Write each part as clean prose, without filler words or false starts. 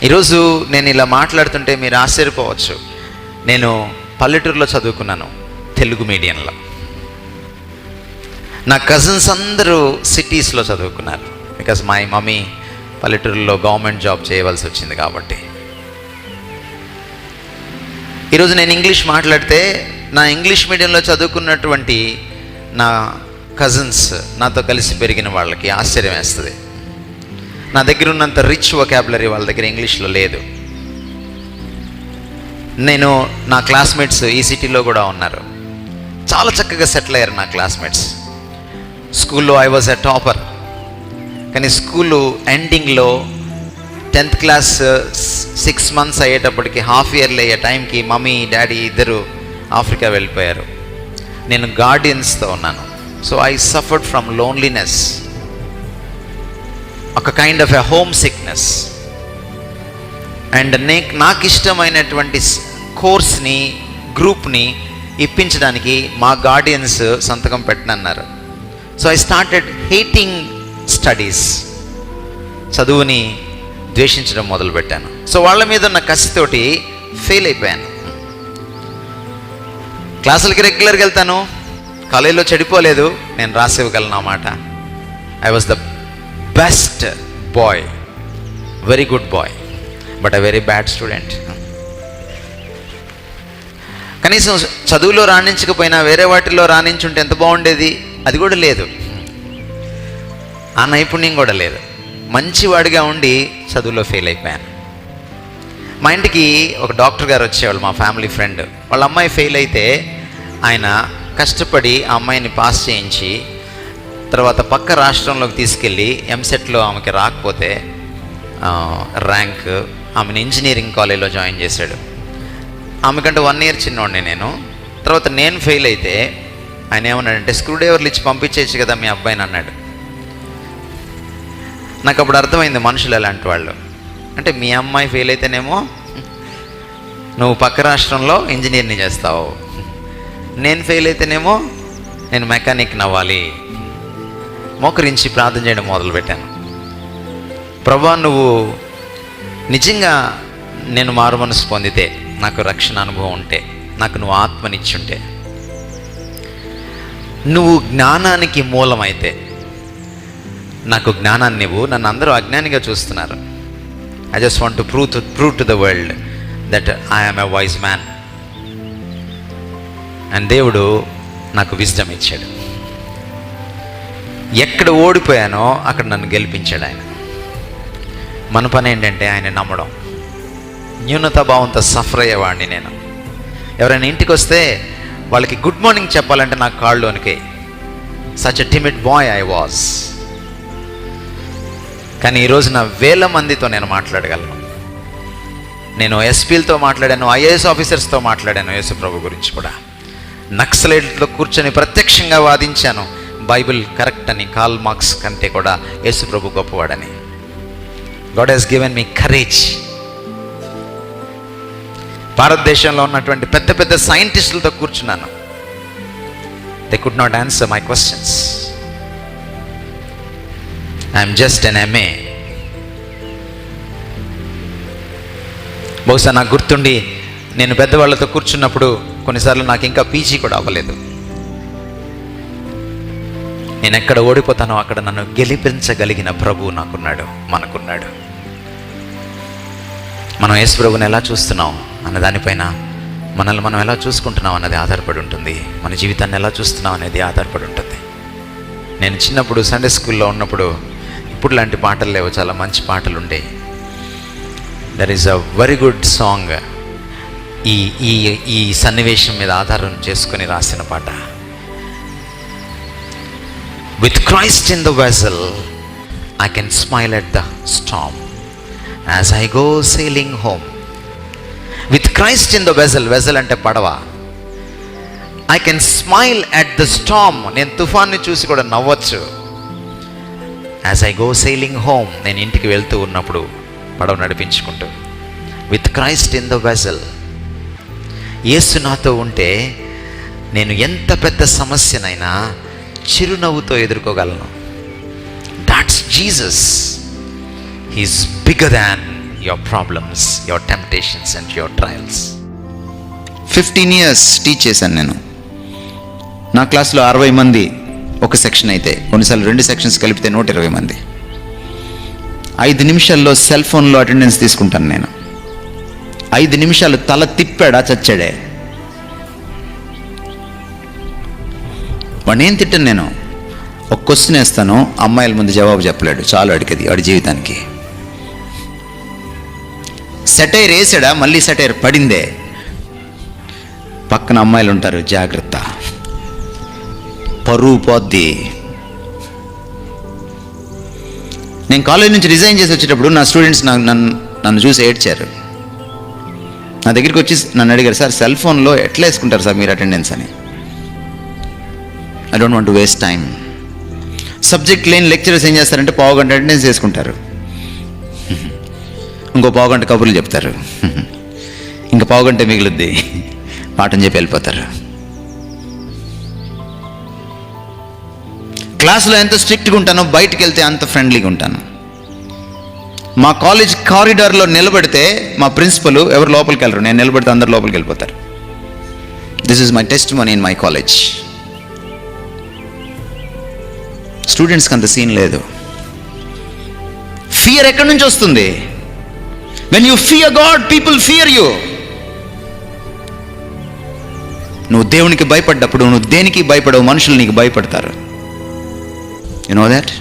ఈరోజు నేను ఇలా మాట్లాడుతుంటే మీరు ఆశ్చర్యపోవచ్చు. నేను పల్లెటూరులో చదువుకున్నాను, తెలుగు మీడియంలో. నా కజిన్స్ అందరూ సిటీస్లో చదువుకున్నారు. బికాజ్ మై మమ్మీ పల్లెటూరులో గవర్నమెంట్ జాబ్ చేయవలసి వచ్చింది కాబట్టి. ఈరోజు నేను ఇంగ్లీష్ మాట్లాడితే నా ఇంగ్లీష్ మీడియంలో చదువుకున్నటువంటి నా కజిన్స్, నాతో కలిసి పెరిగిన వాళ్ళకి ఆశ్చర్యం వేస్తుంది. నా దగ్గర ఉన్నంత రిచ్ వొకాబులరీ వాళ్ళ దగ్గర ఇంగ్లీష్లో లేదు. నా క్లాస్మేట్స్ ఈ సిటీలో కూడా ఉన్నారు, చాలా చక్కగా సెటిల్ అయ్యారు నా క్లాస్మేట్స్. స్కూల్లో ఐ వాజ్ ఎ టాపర్. కానీ స్కూలు ఎండింగ్లో 10th క్లాస్ 6 months అయ్యేటప్పటికి, హాఫ్ ఇయర్లీ అయ్యే టైంకి మమ్మీ డాడీ ఇద్దరు ఆఫ్రికా వెళ్ళిపోయారు. నేను గార్డియన్స్తో ఉన్నాను. So I suffered from loneliness, ఒక kind of a home sickness. And నాకు ఇష్టమైనటువంటి కోర్స్ని, గ్రూప్ని ఇప్పించడానికి మా గార్డియన్స్ సంతకం పెట్టనన్నారు. So I started hating studies. చదువుని ద్వేషించడం మొదలుపెట్టాను. సో వాళ్ళ మీద ఉన్న కసితోటి ఫెయిల్ అయిపోయాను. క్లాసులకి రెగ్యులర్గా వెళ్తాను, కాలేజీలో చెడిపోలేదు, నేను రాసివ్వగలను అన్నమాట. I was the best boy, very good boy, but a very bad student. కనీసం చదువులో రాణించకపోయినా వేరే వాటిల్లో రాణించుంటే ఎంత బాగుండేది, అది కూడా లేదు. ఆ నైపుణ్యం కూడా లేదు. మంచివాడిగా ఉండి చదువులో ఫెయిల్ అయిపోయాను. మా ఇంటికి ఒక డాక్టర్ గారు వచ్చేవాళ్ళు, మా ఫ్యామిలీ ఫ్రెండ్. వాళ్ళ అమ్మాయి ఫెయిల్ అయితే ఆయన కష్టపడి ఆ అమ్మాయిని పాస్ చేయించి తర్వాత పక్క రాష్ట్రంలోకి తీసుకెళ్ళి ఎంసెట్లో ఆమెకి రాకపోతే ర్యాంక్, ఆమెను ఇంజనీరింగ్ కాలేజ్లో జాయిన్ చేశాడు. ఆమెకంటే 1 year చిన్నోడిని నేను. తర్వాత నేను ఫెయిల్ అయితే ఆయన ఏమన్నాడంటే, స్క్రూ డ్రైవర్లు ఇచ్చి పంపించేయచ్చు కదా మీ అబ్బాయిని అన్నాడు. నాకు అప్పుడు అర్థమైంది మనుషులు ఎలాంటి వాళ్ళు. అంటే మీ అమ్మాయి ఫెయిల్ అయితేనేమో నువ్వు పక్క రాష్ట్రంలో ఇంజనీర్ని చేస్తావు, నేను ఫెయిల్ అయితేనేమో నేను మెకానిక్ని అవ్వాలి. మోకరించి ప్రార్థన చేయడం మొదలుపెట్టాను. ప్రభువా, నువ్వు నిజంగా నేను మారు మనసు పొందితే, నాకు రక్షణ అనుభవం ఉంటే, నాకు నువ్వు ఆత్మనిచ్చుంటే, నువ్వు జ్ఞానానికి మూలమైతే నాకు జ్ఞానాన్ని ఇవ్వు. నన్ను అందరూ అజ్ఞానిగా చూస్తున్నారు. I just want to prove to the world that I am a wise man. And దేవుడు నాకు విజ్డమ్ ఇచ్చాడు. ఎక్కడ ఓడిపోయానో అక్కడ నన్ను గెలిపించాడు ఆయన. మన పని ఏంటంటే ఆయన నమ్మడం. న్యూనతాభావంతో సఫర్ అయ్యేవాడిని నేను. ఎవరైనా ఇంటికి వస్తే వాళ్ళకి గుడ్ మార్నింగ్ చెప్పాలంటే నాకు కాళ్ళలోనికి. Such a timid boy I was. కానీ ఈరోజు నా 1000 మందితో నేను మాట్లాడగలను. నేను ఎస్పీలతో మాట్లాడాను, ఐఏఎస్ ఆఫీసర్స్తో మాట్లాడాను యేసు ప్రభు గురించి కూడా. నక్సలైట్లతో కూర్చొని ప్రత్యక్షంగా వాదించాను, బైబిల్ కరెక్ట్ అని, కార్ల్ మార్క్స్ కంటే కూడా యేసు ప్రభు గొప్పవాడని. God has given me courage. భారతదేశంలో ఉన్నటువంటి పెద్ద పెద్ద సైంటిస్టులతో కూర్చున్నాను. They could not answer my questions. I'm just an MA. బహుశా నాకు గుర్తుండి నేను పెద్దవాళ్ళతో కూర్చున్నప్పుడు కొన్నిసార్లు నాకు ఇంకా PG కూడా అవ్వలేదు. నేను ఎక్కడ ఓడిపోతానో అక్కడ నన్ను గెలిపించగలిగిన ప్రభువు నాకున్నాడు, మనకున్నాడు. మనం యేసు ప్రభువుని ఎలా చూస్తున్నాం అన్న దానిపైన, మనల్ని మనం ఎలా చూసుకుంటున్నాం అన్నది ఆధారపడి ఉంటుంది. మన జీవితాన్ని ఎలా చూస్తున్నాం అనేది ఆధారపడి ఉంటుంది. నేను చిన్నప్పుడు సండే స్కూల్లో ఉన్నప్పుడు ఇప్పుడు లాంటి పాటలు లేవు, చాలా మంచి పాటలు ఉండే. There is a very good song. ఈ సన్నివేశం మీద ఆధారం చేసుకొని రాసిన పాట. With Christ in the vessel I can smile at the storm as I go sailing home. With Christ in the vessel, vessel అంటే పడవ. I can smile at the storm, నేను తుఫాన్ని చూసి కూడా నవ్వచ్చు. As I go sailing home, నేను ఇంటికి వెళ్తూ ఉన్నప్పుడు పడవ నడిపించుకుంటూ. With Christ in the vessel, యేసు నాతో ఉంటే నేను ఎంత పెద్ద సమస్యనైనా చిరునవ్వుతో ఎదుర్కోగలను. That's Jesus. He's bigger than your problems, your temptations and your trials. 15 years teach చేశాను నేను. నా క్లాస్లో 60 మంది ఒక సెక్షన్ అయితే, కొన్నిసార్లు 2 సెక్షన్స్ కలిపితే 120 మంది. 5 నిమిషాల్లో సెల్ ఫోన్లో అటెండెన్స్ తీసుకుంటాను నేను. 5 నిమిషాలు తల తిప్పాడా చచ్చాడే. వాడిని ఏం తిట్టాను నేను? ఒక క్వశ్చన్ వేస్తాను, అమ్మాయిల ముందు జవాబు చెప్పలేడు, చాలు అడిగేది వాడి జీవితానికి. సెటైర్ వేసాడా, మళ్ళీ సెటైర్ పడిందే. పక్కన అమ్మాయిలు ఉంటారు, జాగ్రత్త, పరువు పోద్ది. నేను కాలేజ్ నుంచి రిజైన్ చేసి వచ్చేటప్పుడు నా స్టూడెంట్స్ నన్ను చూసి ఏడ్చారు. నా దగ్గరికి వచ్చి నన్ను అడిగారు, సార్ సెల్ ఫోన్లో ఎట్లా వేసుకుంటారు సార్ మీరు అటెండెన్స్ అని. I don't want to waste time. Subject లేని లెక్చరర్స్ ఏం చేస్తారంటే పావుగంట అటెండెన్స్ చేసుకుంటారు, ఇంకో పావుగంట కబుర్లు చెప్తారు, ఇంకా పావుగంట మిగులుద్ది, పాఠం చెప్పి వెళ్ళిపోతారు. క్లాసులో ఎంత స్ట్రిక్ట్గా ఉంటానో బయటికి వెళ్తే అంత ఫ్రెండ్లీగా ఉంటాను. మా కాలేజ్ కారిడార్లో నిలబడితే మా ప్రిన్సిపల్ ఎవరు లోపలికి వెళ్ళరు, నేను నిలబడితే అందరు లోపలికి వెళ్ళిపోతారు. This is my test money in my college. స్టూడెంట్స్కి అంత సీన్ లేదు. ఫియర్ ఎక్కడి నుంచి వస్తుంది? When you fear God, people fear you. నువ్వు దేవునికి భయపడ్డప్పుడు నువ్వు దేనికి భయపడవు, మనుషులు నీకు భయపడతారు. You know that?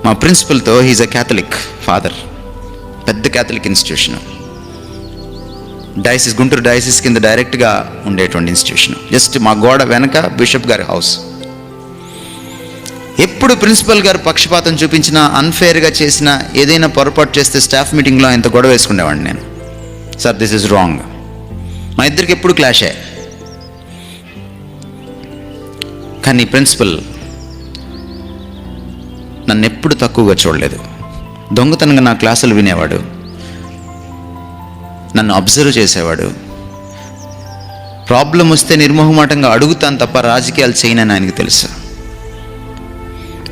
మా ప్రిన్సిపల్తో, హీజ్ అ క్యాథలిక్ ఫాదర్, పెద్ద Catholic institution, diocese, Guntur diocese కింద డైరెక్ట్గా ఉండేటువంటి ఇన్స్టిట్యూషన్. జస్ట్ మా గోడ వెనక బిషప్ గారి హౌస్. ఎప్పుడు ప్రిన్సిపల్ గారు పక్షపాతం చూపించినా, అన్ఫేర్గా చేసినా, ఏదైనా పొరపాటు చేస్తే స్టాఫ్ మీటింగ్లో ఆయనతో గొడవ వేసుకునేవాడిని నేను. Sir this is wrong. మా ఇద్దరికి ఎప్పుడు క్లాషే. కానీ ప్రిన్సిపల్ నన్ను ఎప్పుడు తక్కువగా చూడలేదు. దొంగతనంగా నా క్లాసులు వినేవాడు, నన్ను అబ్జర్వ్ చేసేవాడు. ప్రాబ్లం వస్తే నిర్మోహమాటంగా అడుగుతాను తప్ప రాజకీయాలు చేయనని ఆయనకి తెలుసు.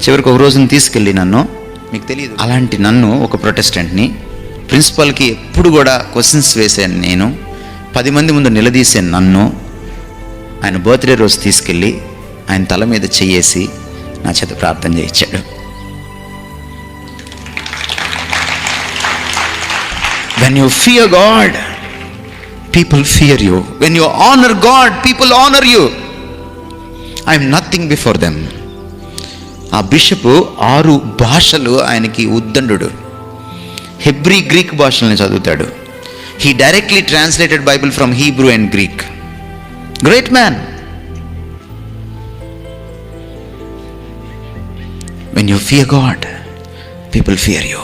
చివరికి ఒక రోజున తీసుకెళ్ళి నన్ను, మీకు తెలియదు, అలాంటి నన్ను, ఒక ప్రొటెస్టెంట్ని, ప్రిన్సిపల్కి ఎప్పుడు కూడా క్వశ్చన్స్ వేసాను నేను, 10 మంది ముందు నిలదీసే నన్ను ఆయన బర్త్డే రోజు తీసుకెళ్ళి ఆయన తల మీద చెయ్యేసి నా చేత ప్రార్థన చేయించాడు. When you fear God, people fear you. When you honour God, people honour you. I'm nothing before them. ఆ బిషప్ 6 భాషలు ఆయనకి ఉద్దండు. హెబ్రీ, గ్రీక్ భాషల్ని చదువుతాడు. He directly translated Bible from Hebrew and Greek. Great man. When you fear God, people fear you.